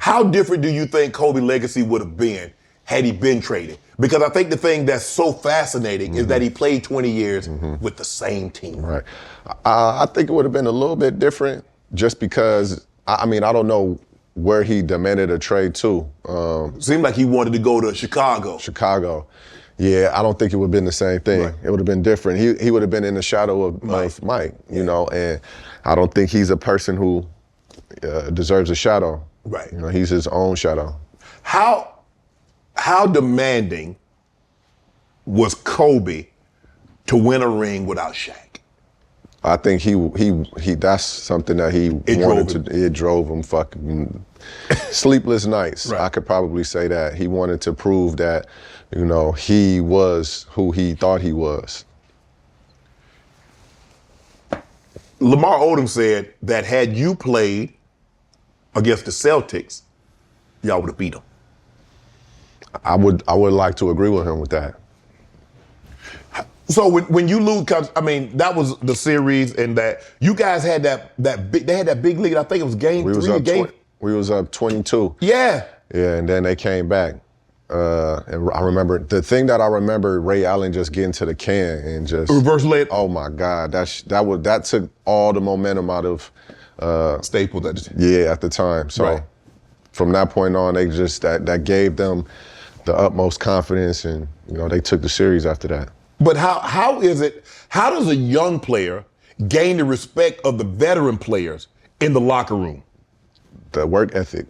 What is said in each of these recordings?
How different do you think Kobe's legacy would have been had he been traded? Because I think the thing that's so fascinating is that he played 20 years with the same team. Right. I think it would have been a little bit different just because, I mean, I don't know where he demanded a trade to. Seemed like he wanted to go to Chicago. Yeah, I don't think it would have been the same thing. Right. It would have been different. He would have been in the shadow of Mike, you know, and I don't think he's a person who deserves a shadow. Right. You know, he's his own shadow. How demanding was Kobe to win a ring without Shaq? I think he that's something that it drove him fucking sleepless nights. Right. I could probably say that. He wanted to prove that, you know, he was who he thought he was. Lamar Odom said that had you played against the Celtics, y'all would have beat them. I would like to agree with him with that. So when you lose, cause I mean that was the series, and that you guys had they had that big lead. I think it was game 3. We was up 22. Yeah. Yeah, and then they came back. And I remember the thing that I remember Ray Allen just getting to the can and just reverse layup. Oh my God, that took all the momentum out of Staples. At the time. So from that point on, they just that gave them the utmost confidence, and you know they took the series after that. But how does a young player gain the respect of the veteran players in the locker room? The work ethic,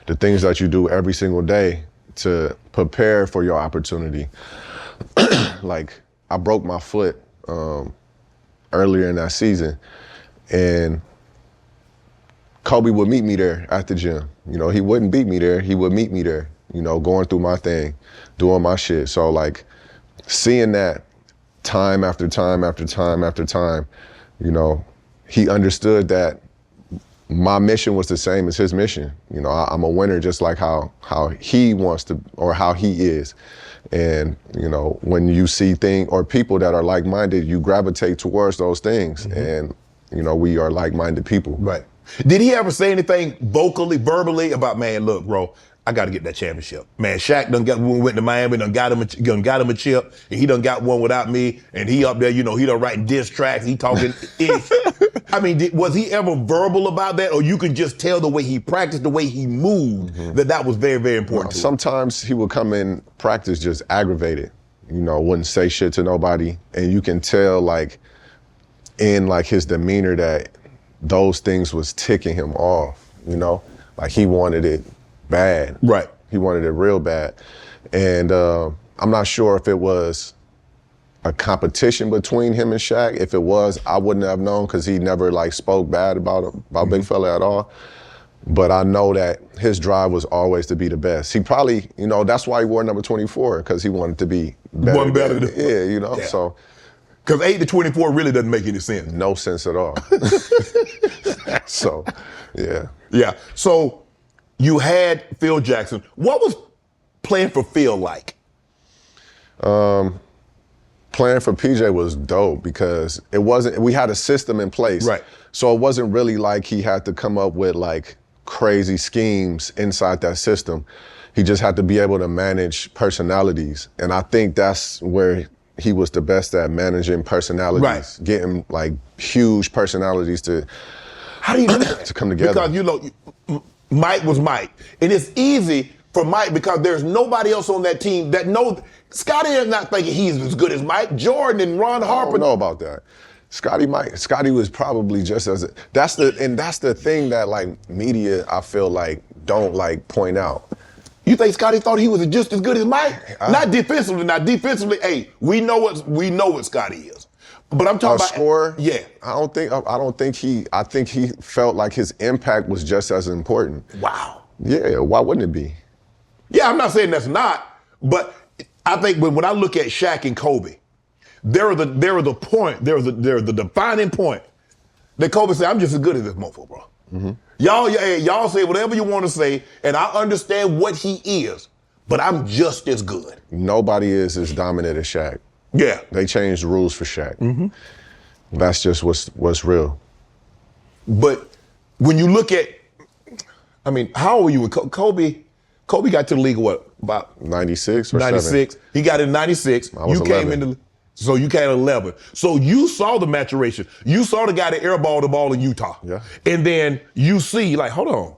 the things that you do every single day to prepare for your opportunity. Like, I broke my foot earlier in that season, and Kobe would meet me there at the gym. You know, he wouldn't beat me there, he would meet me there, you know, going through my thing, doing my shit. So like, seeing that time after time after time after time, you know, he understood that my mission was the same as his mission. You know, I'm a winner just like how he wants to, or how he is. And, you know, when you see things or people that are like-minded, you gravitate towards those things. And, you know, we are like-minded people. Right. Did he ever say anything vocally, verbally about, man, look, bro, I got to get that championship. Man, Shaq when we went to Miami, got him a chip, and he done got one without me, and he up there, you know, he done writing diss tracks, he talking ish. I mean, was he ever verbal about that, or you could just tell the way he practiced, the way he moved, that was very, very important to him? Sometimes he would come in practice just aggravated, you know, wouldn't say shit to nobody, and you can tell, like, in, like, his demeanor that those things was ticking him off, you know? Like, he wanted it bad. Right. He wanted it real bad. And I'm not sure if it was a competition between him and Shaq. If it was, I wouldn't have known because he never like spoke bad about Big Fella at all. But I know that his drive was always to be the best. He probably, you know, that's why he wore number 24, because he wanted to be better. One better than yeah, you know, yeah. So. Because 8 to 24 really doesn't make any sense. No sense at all. So, yeah. Yeah, so you had Phil Jackson. What was playing for Phil like? Playing for PJ was dope because it wasn't, we had a system in place. Right. So it wasn't really like he had to come up with like crazy schemes inside that system. He just had to be able to manage personalities. And I think that's where he was the best at, managing personalities, right. Getting like huge personalities to, how do you do that? To come together. Because, you know, Mike was Mike. And it's easy for Mike because there's nobody else on that team that knows. Scotty is not thinking he's as good as Mike. Jordan and Ron Harper. I don't know about that. Scotty was probably just as, that's the thing that like media, I feel like, don't like point out. You think Scotty thought he was just as good as Mike? Not defensively. Not defensively. Hey, we know what Scotty is. But I'm talking about scorer. Yeah. I think he felt like his impact was just as important. Wow. Yeah. Why wouldn't it be? Yeah, I'm not saying that's not, but I think when I look at Shaq and Kobe, they're the defining point that Kobe said, I'm just as good as this mofo, bro. Mm-hmm. Y'all say whatever you want to say, and I understand what he is, but I'm just as good. Nobody is as dominant as Shaq. Yeah. They changed the rules for Shaq. Mm-hmm. That's just what's real. But when you look at, I mean, how old were you when Kobe got to the league, what, about 96 or 96? 7. He got in 96. I was 11. So you came 11. So you saw the maturation. You saw the guy that airballed the ball in Utah. Yeah. And then you see, like, hold on.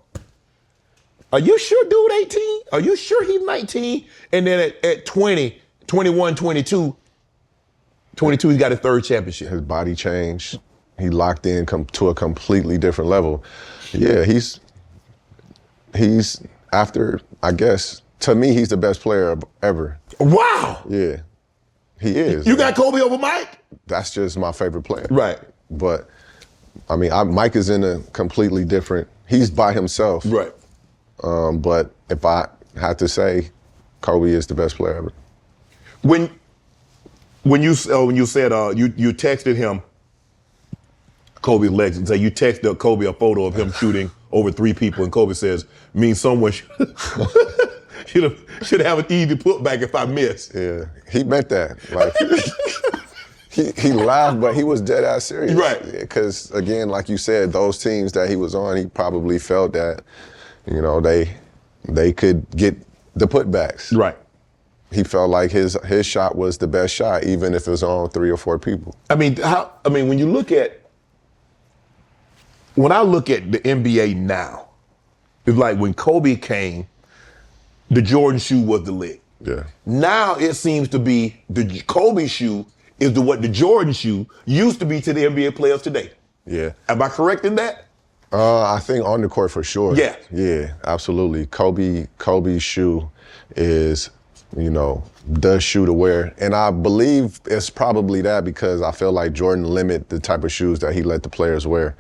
Are you sure dude 18? Are you sure he's 19? And then at 20, 21, 22, he got his third championship. His body changed. He locked in to a completely different level. Yeah, he's after, I guess, to me, he's the best player ever. Wow. Yeah, he is. You got Kobe over Mike? That's just my favorite player. Right. But, I mean, Mike is in a completely different, he's by himself. Right. But if I had to say, Kobe is the best player ever. When you said you texted him Kobe legs and say you texted Kobe a photo of him shooting over 3 people, and Kobe says, "Means someone should have an easy putback if I miss." Yeah, he meant that. Like he laughed, but he was dead ass serious. Right. Because again, like you said, those teams that he was on, he probably felt that, you know, they could get the putbacks. Right. He felt like his shot was the best shot, even if it was on 3 or 4 people. When I look at the NBA now, it's like when Kobe came, the Jordan shoe was the lick. Yeah. Now it seems to be the Kobe shoe is what the Jordan shoe used to be to the NBA players today. Yeah. Am I correct in that? I think on the court for sure. Yeah. Yeah, absolutely. Kobe's shoe is, you know, the shoe to wear. And I believe it's probably that because I feel like Jordan limit the type of shoes that he let the players wear.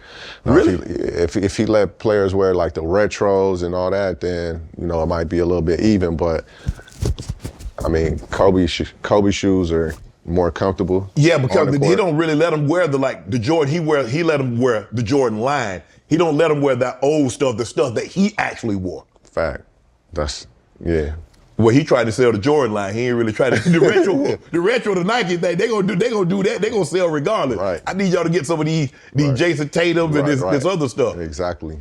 Really? If he let players wear like the retros and all that, then, you know, it might be a little bit even. But, I mean, Kobe shoes are more comfortable. Yeah, because he don't really let them wear the Jordan. He let them wear the Jordan line. He don't let them wear that old stuff, the stuff that he actually wore. Fact. Yeah. Well, he tried to sell the Jordan line. He ain't really tried to the retro, the Nike thing. They gonna do that. They gonna sell regardless. Right. I need y'all to get some of these Jason Tatum and this other stuff. Exactly.